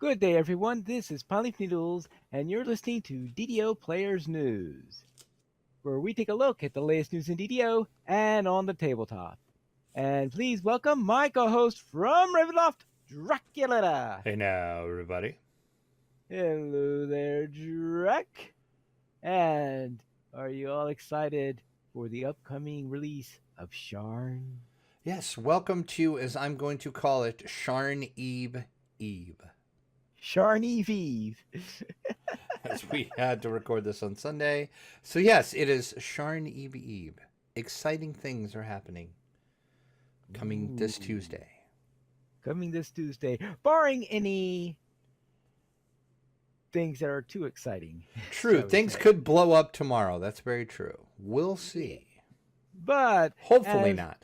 Good day, everyone. This is Polyp Needles, and you're listening to DDO Players News, where we take a look at the latest news in DDO and on the tabletop. And please welcome my co-host from Ravenloft, Dracula. Hey now, everybody. Hello there, Drac. And are you all excited for the upcoming release of Sharn? Yes, welcome to, as I'm going to call it, Sharn Eve Eve. Sharn Eve. As we had to record this on Sunday. So, yes, it is Sharn Eve Eve. Exciting things are happening coming this Ooh. Tuesday. Coming this Tuesday, barring any things that are too exciting. True, things could blow up tomorrow. That's very true. We'll see. But hopefully not.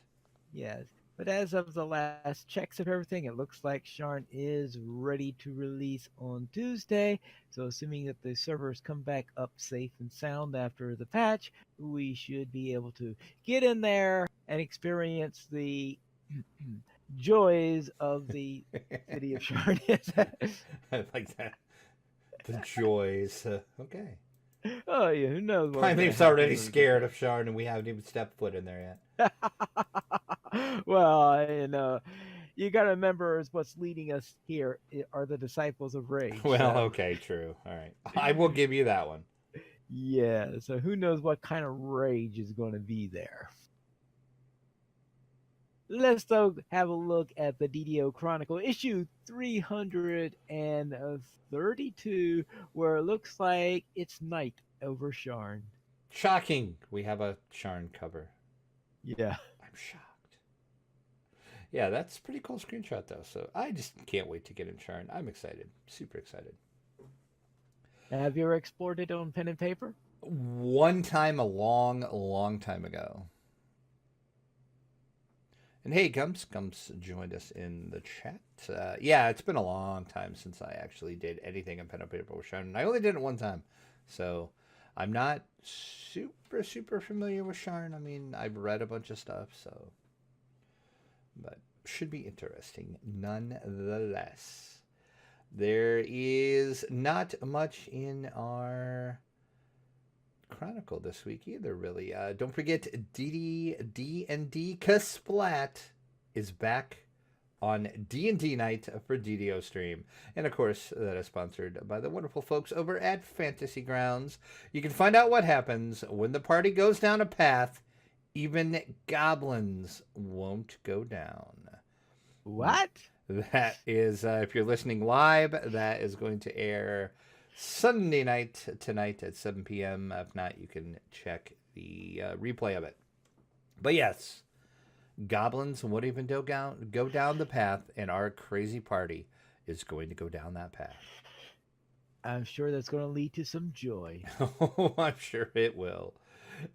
Yes. But as of the last checks of everything, it looks like Sharn is ready to release on Tuesday. So assuming that the servers come back up safe and sound after the patch, we should be able to get in there and experience the joys of the city of Sharn. I like that. The joys. Okay. Oh, yeah, who knows what My name's already scared of Sharn, and we haven't even stepped foot in there yet. Well, you got to remember what's leading us here are the disciples of rage. Well, okay, true. All right. I will give you that one. Yeah, so who knows what kind of rage is going to be there. Let's though have a look at the DDO Chronicle issue 332, where it looks like it's night over Sharn. Shocking. We have a Sharn cover. Yeah. I'm shocked. Yeah, that's a pretty cool screenshot, though. So I just can't wait to get in Sharn. I'm excited. Super excited. Have you ever explored it on pen and paper? One time, a long time ago. And hey, Gumps joined us in the chat. Yeah, it's been a long time since I actually did anything in pen and paper with Sharn. And I only did it one time. So I'm not super familiar with Sharn. I mean, I've read a bunch of stuff, so. But should be interesting nonetheless. There is not much in our Chronicle this week either, really. Don't forget, D&D Kasplat is back on D&D night for DDO stream. And of course, that is sponsored by the wonderful folks over at Fantasy Grounds. You can find out what happens when the party goes down a path even goblins won't go down. What? That is, if you're listening live, that is going to air Sunday night tonight at 7 p.m. If not, you can check the replay of it. But yes, goblins won't even go down the path, and our crazy party is going to go down that path. I'm sure that's going to lead to some joy. Oh, I'm sure it will.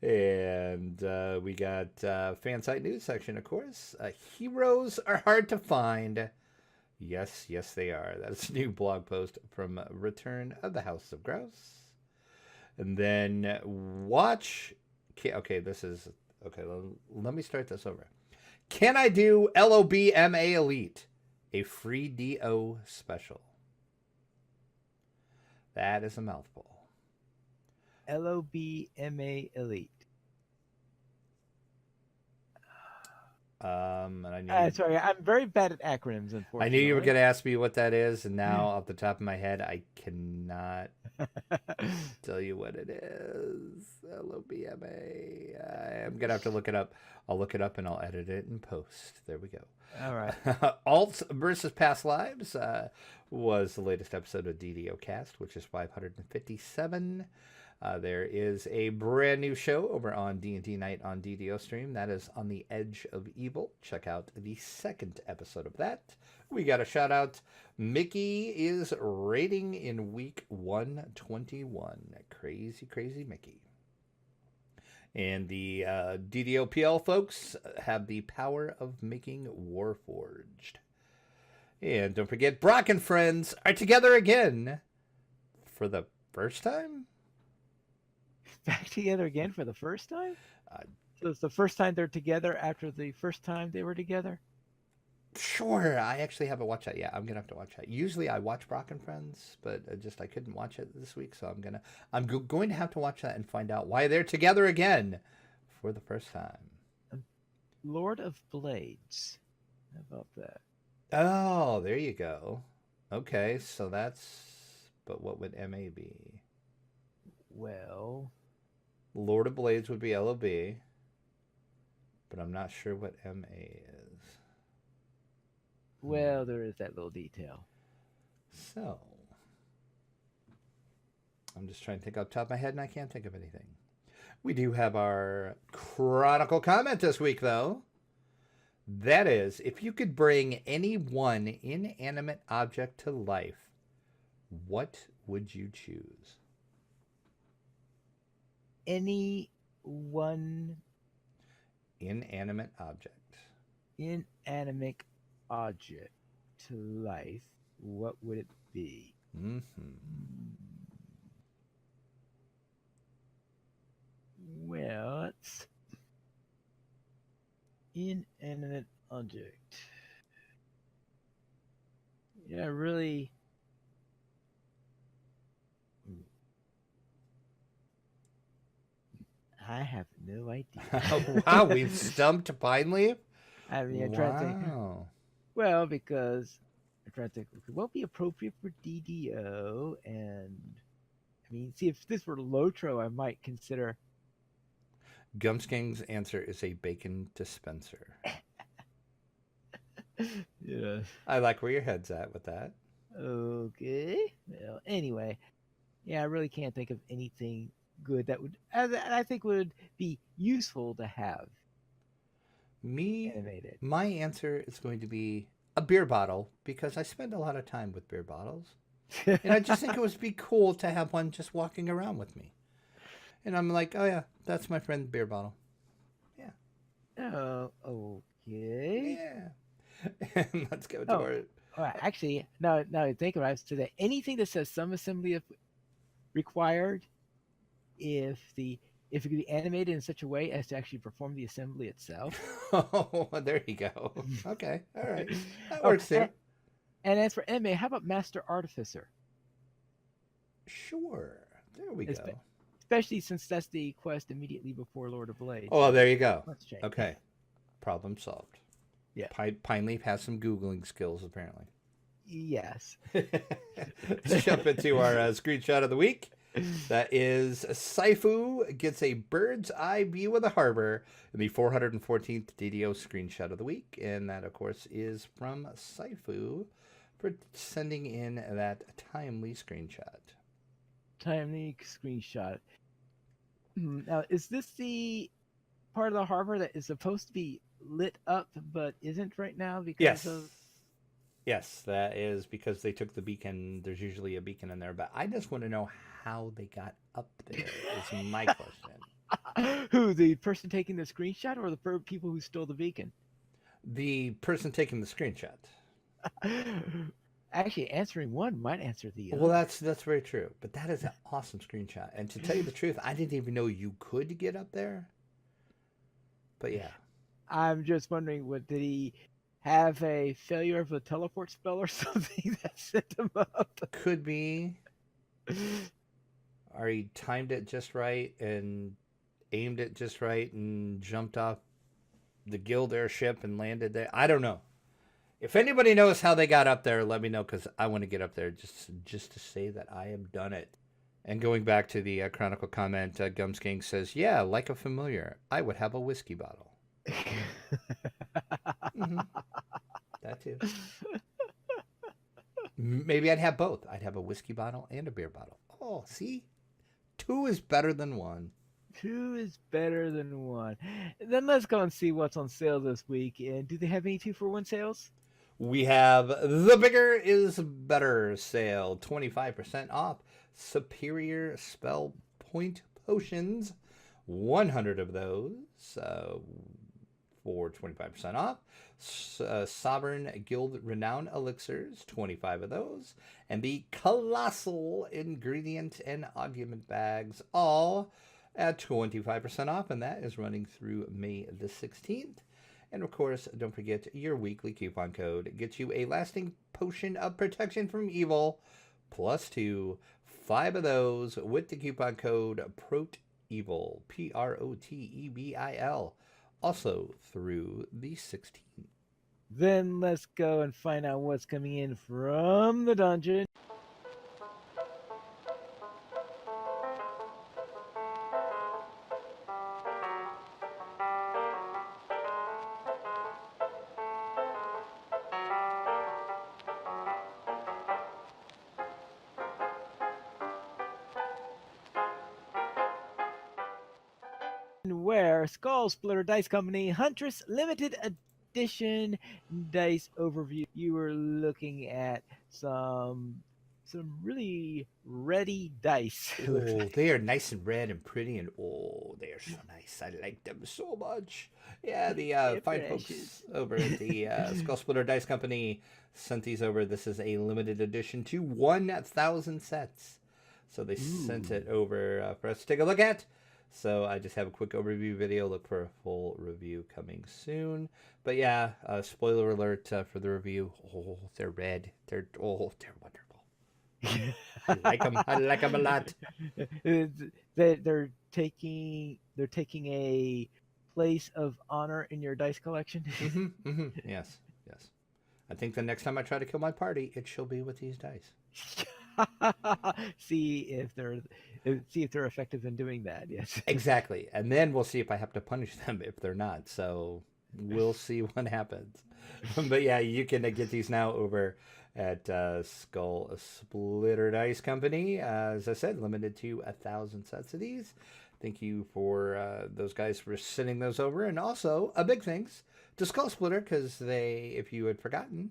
And we got fan site news section, of course. Heroes are hard to find. Yes, they are. That's a new blog post from Return of the House of Grouse. And then watch. Okay, this is. Okay, let me start this over. Can I do LOBMA Elite? A free DO special. That is a mouthful. LOBMA Elite. And I knew sorry, I'm very bad at acronyms, unfortunately. I knew you were going to ask me what that is, and now off the top of my head, I cannot tell you what it is. LOBMA. I'm going to have to look it up. I'll look it up and I'll edit it in post. There we go. All right. Alts versus Past Lives was the latest episode of DDO Cast, which is 557. There is a brand new show over on D&D Night on DDO Stream. That is On the Edge of Evil. Check out the second episode of that. We got a shout out. Mickey is rating in week 121. Crazy Mickey. And the DDO PL folks have the power of making Warforged. And don't forget, Brock and friends are together again for the first time? Back together again for the first time? So it's the first time they're together after the first time they were together? Sure, I actually haven't watched that yet. I'm gonna have to watch that. Usually, I watch Brock and Friends, but I couldn't watch it this week, so going to have to watch that and find out why they're together again for the first time. Lord of Blades. How about that? Oh, there you go. Okay, so that's. But what would MA be? Well, Lord of Blades would be LOB, but I'm not sure what MA is. well, there is that little detail. So, I'm just trying to think off the top of my head, and I can't think of anything. We do have our Chronicle comment this week, though. That is, if you could bring any one inanimate object to life, what would you choose? Any one Inanimate object. inanimate object to life, what would it be? Well, it's inanimate object. Yeah, really. I have no idea. Wow, we've stumped Pineleaf? I mean, I'm trying to think. Wow. Well, because I'm trying to think, okay, what would be appropriate for DDO? And I mean, see, if this were Lotro, I might consider. Gumsking's answer is a bacon dispenser. Yeah. I like where your head's at with that. Okay. Well, anyway, yeah, I really can't think of anything good that would, I think would be useful to have animated. My answer is going to be a beer bottle because I spend a lot of time with beer bottles. And I just think it would be cool to have one just walking around with me. And I'm like, oh yeah, that's my friend beer bottle. Yeah. Oh, okay. Yeah. And let's go to our. Actually, now I think about it, so that anything that says some assembly of required, if it could be animated in such a way as to actually perform the assembly itself. Oh, there you go. Okay, all right, that works too. And as for MA, how about Master Artificer? Sure, there we go. Especially since that's the quest immediately before Lord of Blades. Oh, there you go. Okay, problem solved. Yeah. Pineleaf has some Googling skills, apparently. Yes. Let's jump into our screenshot of the week. That is, Saifu gets a bird's eye view of the harbor in the 414th DDO screenshot of the week. And that, of course, is from Saifu for sending in that timely screenshot. Timely screenshot. Now, is this the part of the harbor that is supposed to be lit up but isn't right now because of... Yes, that is because they took the beacon. There's usually a beacon in there, but I just want to know how they got up there is my question. Who, the person taking the screenshot or the people who stole the beacon? The person taking the screenshot. Actually, answering one might answer the other. Well, that's very true. But that is an awesome screenshot. And to tell you the truth, I didn't even know you could get up there. But yeah. I'm just wondering, did he have a failure of a teleport spell or something that sent him up? Could be. Or he timed it just right and aimed it just right and jumped off the guild airship and landed there. I don't know. If anybody knows how they got up there, let me know, because I want to get up there just to say that I have done it. And going back to the Chronicle comment, Gumsking says, yeah, like a familiar, I would have a whiskey bottle. Mm-hmm. That too. Maybe I'd have both. I'd have a whiskey bottle and a beer bottle. Oh, see? 2 is better than 1. 2 is better than 1. Then let's go and see what's on sale this week. And do they have any 2-for-1 sales? We have the Bigger is Better sale, 25% off. Superior Spell Point Potions, 100 of those for 25% off. Sovereign Guild Renown Elixirs, 25 of those. And the Colossal Ingredient and Augment Bags, all at 25% off. And that is running through May the 16th. And of course, don't forget your weekly coupon code gets you a lasting potion of protection from evil, +2, 5 of those with the coupon code PROTEVIL, PROTEBIL, also through the 16th. Then let's go and find out what's coming in from the dungeon. Where Skull Splitter Dice Company Huntress Limited Edition dice overview. You were looking at some really ready dice. Oh, they are nice and red and pretty, and oh, they are so nice. I like them so much. Yeah, the fine folks over at the Skull Splitter Dice Company sent these over. This is a limited edition to 1,000 sets. So they sent it over for us to take a look at. So I just have a quick overview video. Look for a full review coming soon. But yeah, spoiler alert for the review. Oh, they're red. They're wonderful. I like them. I like them a lot. They're taking a place of honor in your dice collection. Yes, yes. I think the next time I try to kill my party, it shall be with these dice. see if they're effective in doing that. Yes, exactly. And then we'll see if I have to punish them if they're not. So we'll see what happens. But yeah, you can get these now over at Skull Splitter Dice Company. As I said, limited to 1,000 sets of these. Thank you for those guys for sending those over, and also a big thanks to Skull Splitter, because they, if you had forgotten,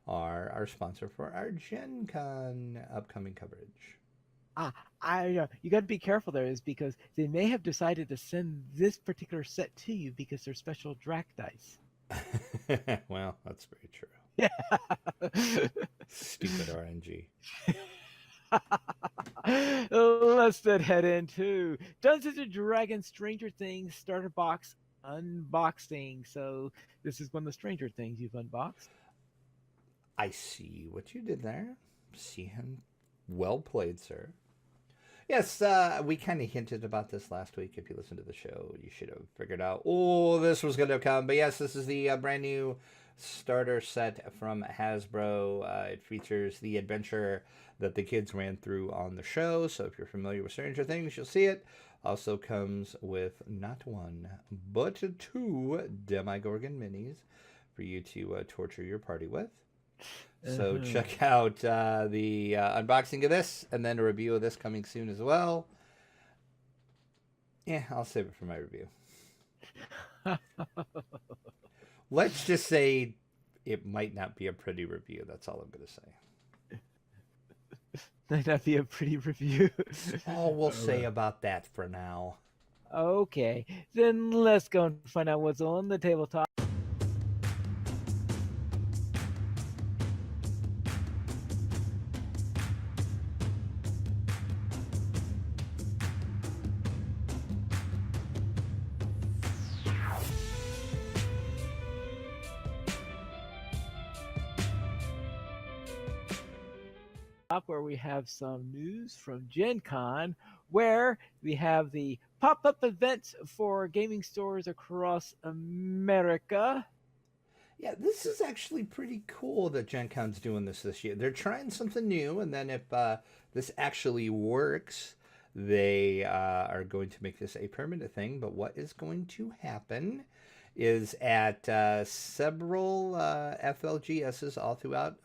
are our sponsor for our Gen Con upcoming coverage. You got to be careful there, is because they may have decided to send this particular set to you because they're special Drac dice. Well, that's very true. Yeah. Stupid RNG. Let's then head into Dungeons and Dragons Stranger Things starter box unboxing. So this is one of the Stranger Things you've unboxed. I see what you did there. See him. Well played, sir. Yes, we kind of hinted about this last week. If you listened to the show, you should have figured out, oh, this was going to come. But yes, this is the brand new starter set from Hasbro. It features the adventure that the kids ran through on the show. So if you're familiar with Stranger Things, you'll see it. Also comes with not one, but 2 Demogorgon minis for you to torture your party with. So check out the unboxing of this, and then a review of this coming soon as well. Yeah, I'll save it for my review. Let's just say it might not be a pretty review. That's all I'm going to say. Might not be a pretty review. All we'll say about that for now. Okay, then let's go and find out what's on the tabletop. Where we have some news from Gen Con, where we have the pop-up events for gaming stores across America. Yeah, this is actually pretty cool that Gen Con's doing this year. They're trying something new, and then if this actually works, they are going to make this a permanent thing. But what is going to happen is at several FLGSs all throughout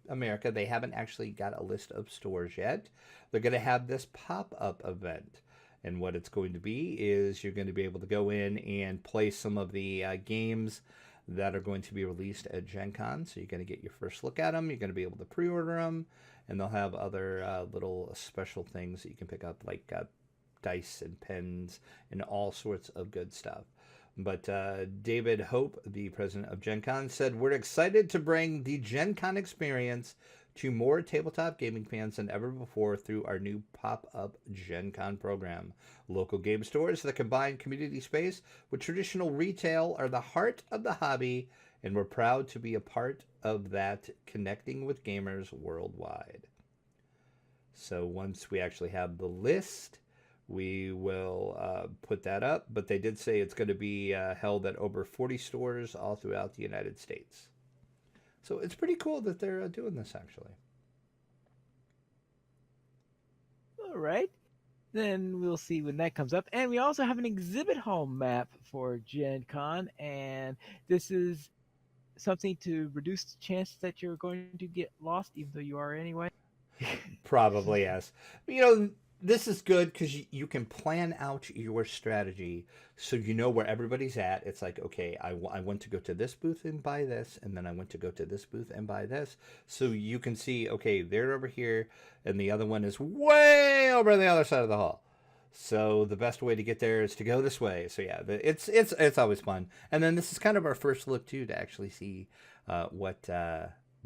America, they haven't actually got a list of stores yet. They're going to have this pop-up event. And what it's going to be is you're going to be able to go in and play some of the games that are going to be released at Gen Con. So you're going to get your first look at them. You're going to be able to pre-order them. And they'll have other little special things that you can pick up, like dice and pens and all sorts of good stuff. But David Hope, the president of Gen Con, said, "We're excited to bring the Gen Con experience to more tabletop gaming fans than ever before through our new pop-up Gen Con program. Local game stores that combine community space with traditional retail are the heart of the hobby, and we're proud to be a part of that, connecting with gamers worldwide. So once we actually have the list, we will put that up. But they did say it's going to be held at over 40 stores all throughout the United States. So it's pretty cool that they're doing this, actually. All right. Then we'll see when that comes up. And we also have an exhibit hall map for Gen Con. And this is something to reduce the chance that you're going to get lost, even though you are anyway. Probably, yes. You know, this is good because you can plan out your strategy so you know where everybody's at. It's like, okay, I want to go to this booth and buy this, and then I want to go to this booth and buy this. So you can see, okay, they're over here, and the other one is way over on the other side of the hall. So the best way to get there is to go this way. So yeah, it's always fun. And then this is kind of our first look too to actually see what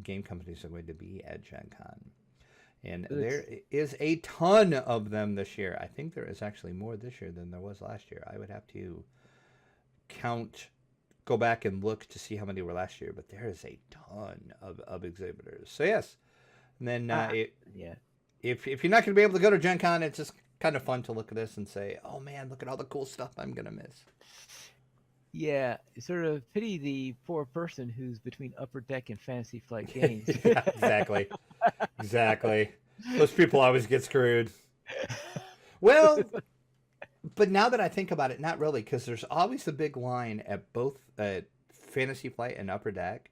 game companies are going to be at Gen Con. And there is a ton of them this year. I think there is actually more this year than there was last year. I would have to go back and look to see how many were last year, but there is a ton of exhibitors. So yes, and then yeah, if you're not going to be able to go to Gen Con, it's just kind of fun to look at this and say, oh man, look at all the cool stuff I'm going to miss. yeah, sort of pity the poor person who's between Upper Deck and Fantasy Flight Games. Yeah, exactly. Exactly. Those people always get screwed. Well, but now that I think about it, not really, because there's always a big line at both Fantasy Flight and Upper Deck,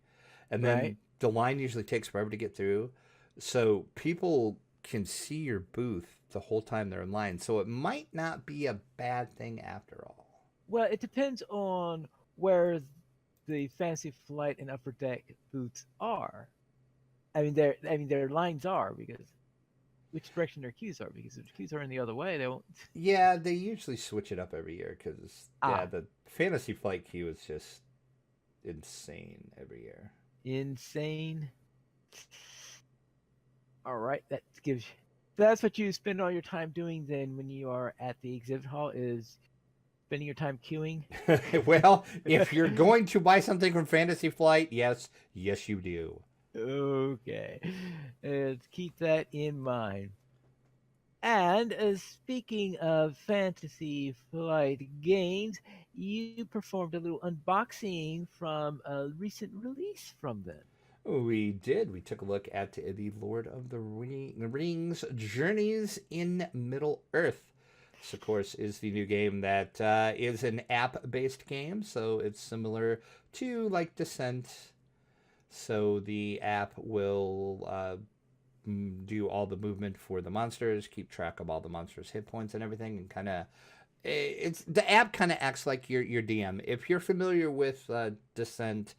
and then Right. the line usually takes forever to get through, so people can see your booth the whole time they're in line. So it might not be a bad thing after all. Well, it depends on where the Fantasy Flight and Upper Deck booths are. Their lines are because which direction their queues are because if the queues are in the other way, they won't. Yeah, they usually switch it up every year because Ah, the Fantasy Flight queue is just insane every year. insane. All right, that gives. That's what you spend all your time doing then when you are at the exhibit hall is spending your time queuing. Well, if you're going to buy something from Fantasy Flight, yes, you do. Okay, let's keep that in mind. And speaking of Fantasy Flight games, you performed a little unboxing from a recent release from them. We did. We took a look at the Lord of the Rings Journeys in Middle Earth. This, of course, is the new game that is an app-based game, so it's similar to like Descent. So the app will do all the movement for the monsters, keep track of all the monsters' hit points and everything, and kind of it's the app kind of acts like your DM. If you're familiar with Descent,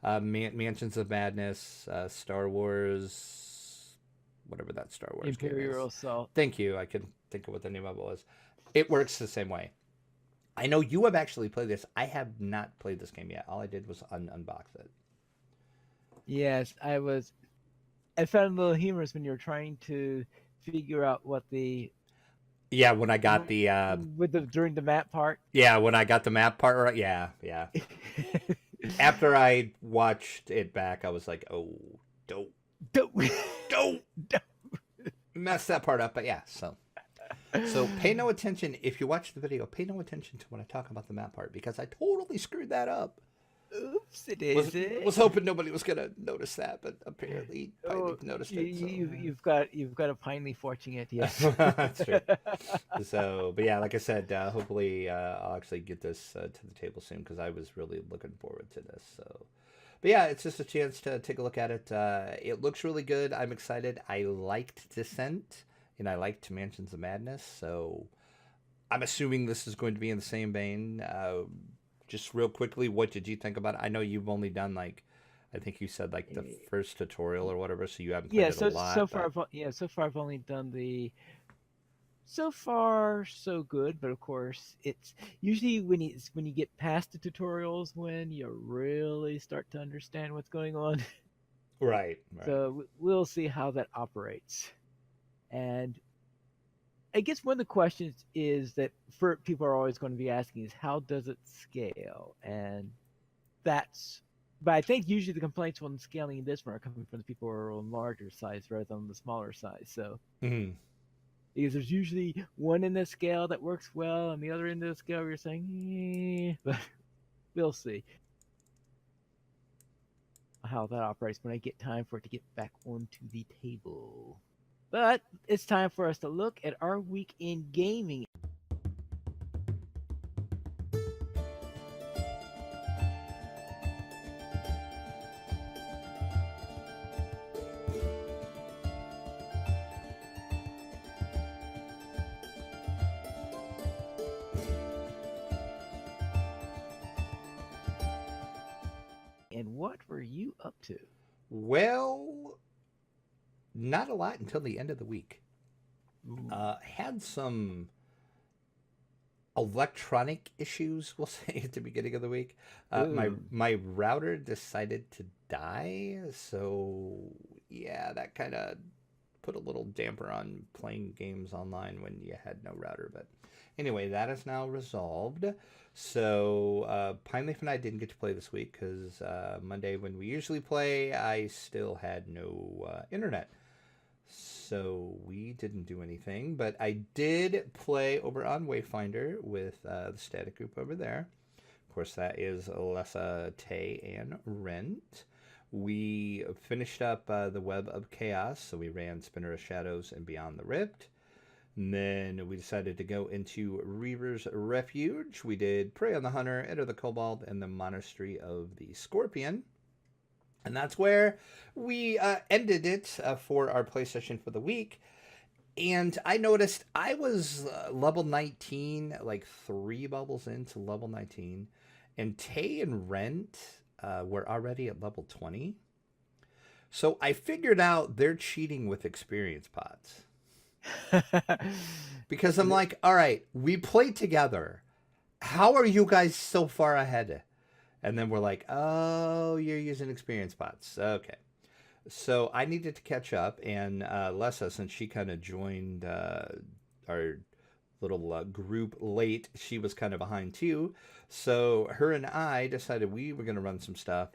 Mansions of Madness, Star Wars, whatever that Star Wars game is. Imperial Assault. Thank you. I can think of what the name of it was. It works the same way. I know you have actually played this. I have not played this game yet. All I did was unbox it. Yes, I was. I found a little humorous when you were trying to figure out what the Yeah, when I got the with the during the map part. when I got the map part right. Yeah. After I watched it back, I was like, oh, don't Don't- don't don't. mess that part up. But yeah, so pay no attention if you watch the video. Pay no attention to when I talk about the map part because I totally screwed that up. Oops, it is. Was hoping nobody was gonna notice that, but apparently I noticed it. So. You've got a pinely fortune it. Yes. That's true. So, but yeah, like I said, hopefully I'll actually get this to the table soon because I was really looking forward to this. So, but yeah, it's just a chance to take a look at it. It looks really good. I'm excited. I liked Descent and I liked Mansions of Madness, so I'm assuming this is going to be in the same vein. Just real quickly, what did you think about it? I know you've only done like, I think you said like the first tutorial or whatever, so you haven't played it a lot. So far, so far I've only done the. So far, so good, but of course, it's usually when you get past the tutorials when you really start to understand what's going on. Right, right. So we'll see how that operates. And I guess one of the questions is that for people are always going to be asking is how does it scale? And that's but I think usually the complaints on scaling this one are coming from the people who are on larger size rather than the smaller size. So Mhm. because there's usually one in the scale that works well and the other end of the scale where you're saying, but we'll see how that operates when I get time for it to get back onto the table. But it's time for us to look at our week in gaming. And what were you up to? Well, not a lot until the end of the week. Ooh. Had some electronic issues, we'll say, at the beginning of the week. My Ooh. my router decided to die, so yeah, that kind of put a little damper on playing games online when you had no router. But anyway, that is now resolved. So Pine Leaf and I didn't get to play this week because Monday when we usually play, I still had no internet. So we didn't do anything, but I did play over on Wayfinder with the static group over there. Of course, that is Lessa, Tay, and Rent. We finished up the Web of Chaos, so we ran Spinner of Shadows and Beyond the Rift. And then we decided to go into Reaver's Refuge. We did Prey on the Hunter, Enter the Cobalt, and the Monastery of the Scorpion. And that's where we ended it for our play session for the week. And I noticed I was level 19, like 3 bubbles into level 19. And Tay and Rent were already at level 20. So I figured out they're cheating with experience pods. Because I'm like, all right, we played together. How are you guys so far ahead? And then we're like, oh, you're using experience pods. Okay. So I needed to catch up, and Lessa, since she kind of joined our little group late, she was kind of behind too. So her and I decided we were going to run some stuff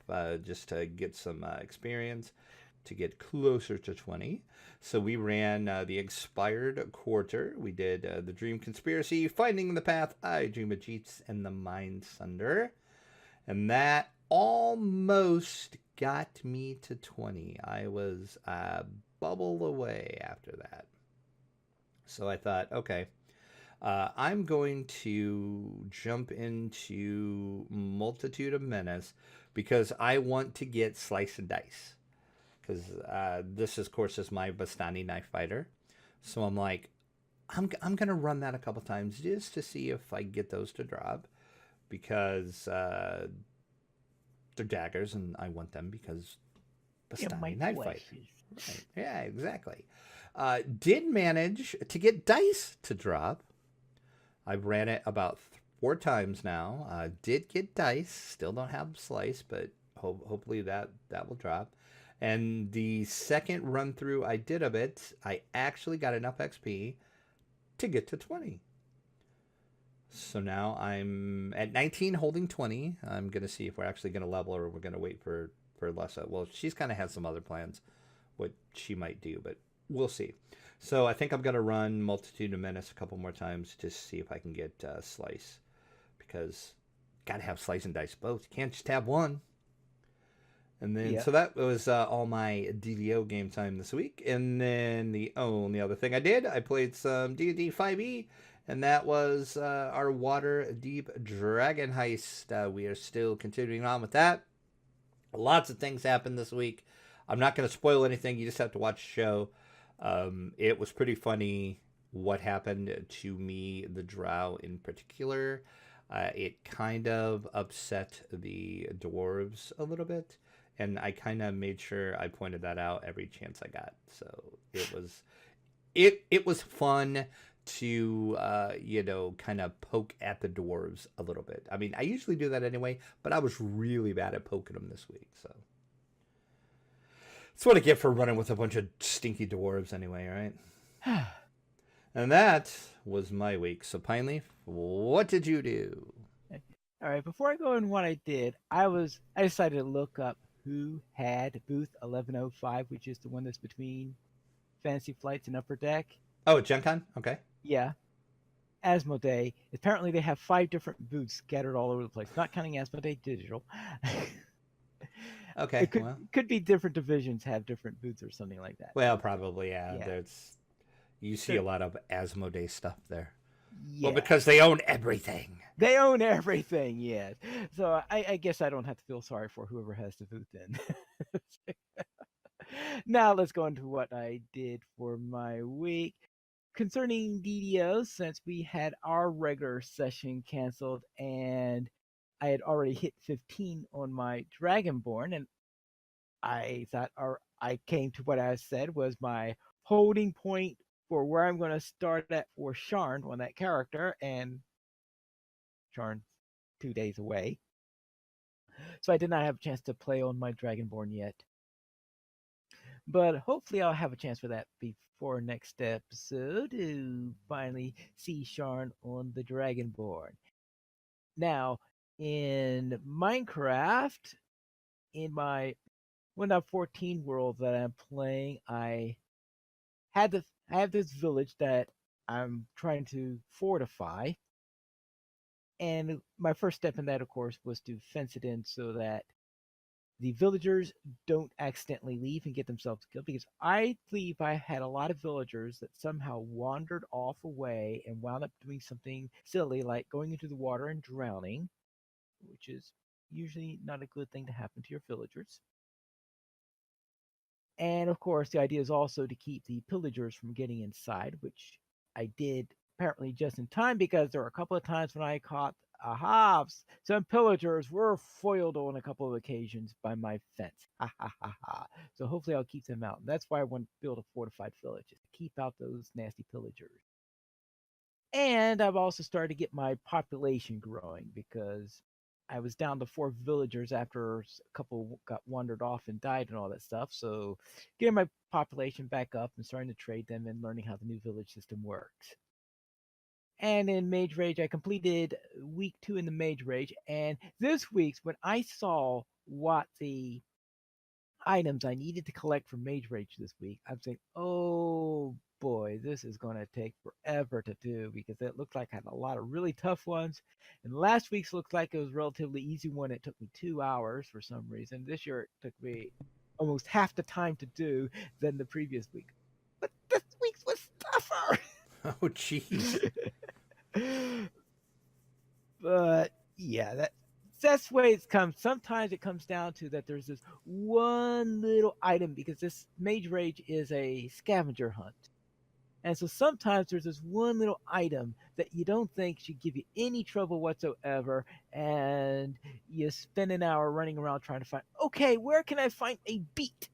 just to get some experience to get closer to 20. So we ran the Expired Quarter. We did the Dream Conspiracy, Finding the Path, I Dream of Jeets, and the Mind Sunder. And that almost got me to 20. I was a bubble away after that. So I thought, okay, I'm going to jump into Multitude of Menace because I want to get Slice and Dice. Because this, of course, is my Bastani Knife Fighter. So I'm like, I'm going to run that a couple times just to see if I get those to drop. Because they're daggers and I want them because Bastani Knife Fighter. Right. Yeah, exactly. Did manage to get dice to drop. I ran it about 4 times now. Did get dice. Still don't have slice, but hopefully that will drop. And the second run through I did of it, I actually got enough XP to get to 20. So now I'm at 19 holding 20. I'm going to see if we're actually going to level or we're going to wait for Lessa. Well, she's kind of had some other plans, what she might do, but we'll see. So I think I'm going to run Multitude of Menace a couple more times to see if I can get Slice. Because got to have Slice and Dice both. You can't just have one. And then, so that was all my DDO game time this week. And then the only other thing I did, I played some D&D 5e, and that was our Water Deep Dragon Heist. We are still continuing on with that. Lots of things happened this week. I'm not going to spoil anything. You just have to watch the show. It was pretty funny what happened to me, the drow in particular. It kind of upset the dwarves a little bit. And I kind of made sure I pointed that out every chance I got. So it was, it was fun to kind of poke at the dwarves a little bit. I mean, I usually do that anyway, but I was really bad at poking them this week. So That's what I get for running with a bunch of stinky dwarves anyway, right? And that was my week. So, Pine Leaf, what did you do? All right, before I go in what I did, I decided to look up who had booth 1105, which is the one that's between Fantasy Flights and Upper Deck. Oh, Gen Con? Okay. Yeah, Asmodee. Apparently, they have 5 different booths scattered all over the place, not counting Asmodee Digital. Okay, It could well. could be different divisions have different booths or something like that. Well, But probably, yeah. yeah, There's You see they're a lot of Asmodee stuff there. Well, yeah, because they own everything. they own everything. Yes, so I guess I don't have to feel sorry for whoever has the booth then. Now let's go into what I did for my week. Concerning DDO, since we had our regular session canceled and I had already hit 15 on my Dragonborn, and I thought, or I came to what I said was my holding point for where I'm going to start at for Sharn on that character, and Sharn's 2 days away. So I did not have a chance to play on my Dragonborn yet. But hopefully I'll have a chance for that before next episode to finally see Sharn on the Dragonborn. Now, in Minecraft, in my 1.14 world that I'm playing, I have this village that I'm trying to fortify. And my first step in that, of course, was to fence it in so that the villagers don't accidentally leave and get themselves killed, because I believe I had a lot of villagers that somehow wandered off away and wound up doing something silly like going into the water and drowning, which is usually not a good thing to happen to your villagers. And of course, the idea is also to keep the pillagers from getting inside, which I did apparently just in time, because there were a couple of times when I caught some pillagers were foiled on a couple of occasions by my fence. Ha ha ha ha. So hopefully I'll keep them out. And that's why I want to build a fortified village, is to keep out those nasty pillagers. And I've also started to get my population growing, because I was down to 4 villagers after a couple got wandered off and died and all that stuff. So getting my population back up and starting to trade them and learning how the new village system works. And in Mage Rage, I completed week 2 in the Mage Rage. And this week's, when I saw what the items I needed to collect for Mage Rage this week, I'm saying, oh boy, this is going to take forever to do, because it looked like I had a lot of really tough ones. And last week's looked like it was a relatively easy one. It took me 2 hours for some reason. This year it took me almost half the time to do than the previous week. But this week's was tougher. Oh, jeez. But yeah, that's the way it comes. Sometimes it comes down to that there's this one little item, because this Mage Rage is a scavenger hunt. And so sometimes there's this one little item that you don't think should give you any trouble whatsoever, and you spend an hour running around trying to find, okay, where can I find a beet?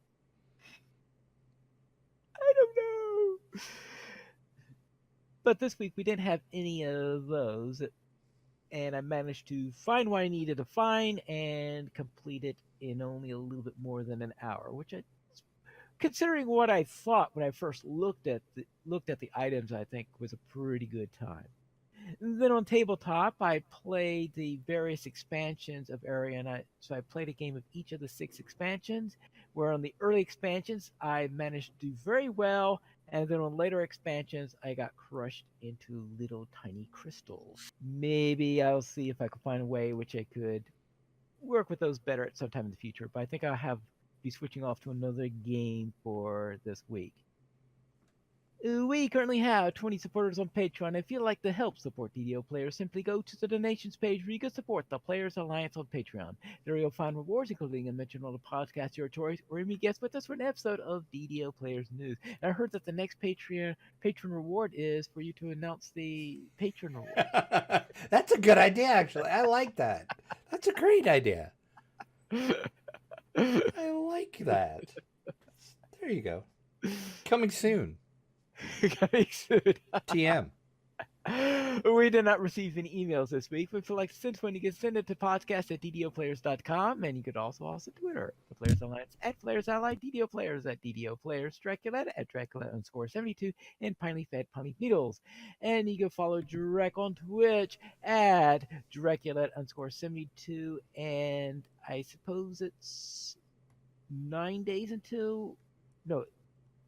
I don't know. But this week we didn't have any of those, and I managed to find what I needed to find and complete it in only a little bit more than an hour, which considering what I thought when I first looked at the items, I think was a pretty good time. And then on tabletop, I played the various expansions of Area, and so I played a game of each of the 6 expansions. Where on the early expansions, I managed to do very well, and then on later expansions, I got crushed into little tiny crystals. Maybe I'll see if I can find a way which I could work with those better at some time in the future. But I think I'll be switching off to another game for this week. We currently have 20 supporters on Patreon. If you'd like to help support DDO players, simply go to the donations page where you can support the Players Alliance on Patreon. There you'll find rewards, including a mention on the podcast your choice, or you may guest with us for an episode of DDO Players News. And I heard that the next patron reward is for you to announce the patron reward. That's a good idea, actually. I like that. That's a great idea. I like that. There you go. Coming soon. Coming soon. TM. We did not receive any emails this week, but if you'd like to send one, you can send it to podcast at ddoplayers.com, and you could also Twitter, the Players Alliance at Players Ally, DDO Players at DDO Players, Dracula at Dracula_72, and Pinely Fed Pinely Needles. And you can follow Drek on Twitch at Dracula_72, and I suppose it's 9 days until, no,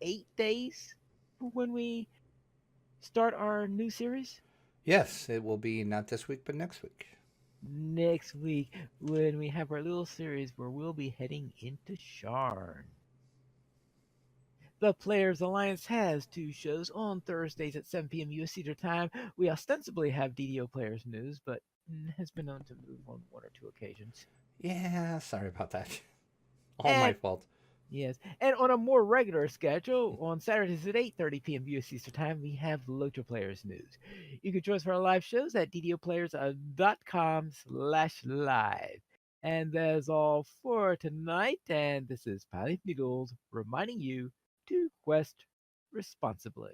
8 days when we start our new series. Yes, it will be not this week, but next week. Next week when we have our little series where we'll be heading into Sharn. The Players Alliance has two shows on Thursdays at 7 p.m. US Eastern Time. We ostensibly have DDO Players News, but has been known to move on one or two occasions. Yeah, sorry about that. All my And fault. yes, and on a more regular schedule, on Saturdays at 8:30 p.m. US Eastern Time, we have Loto Players News. You can join us for our live shows at ddoplayers.com/live. And that's all for tonight. And this is Pilot Needles reminding you to quest responsibly.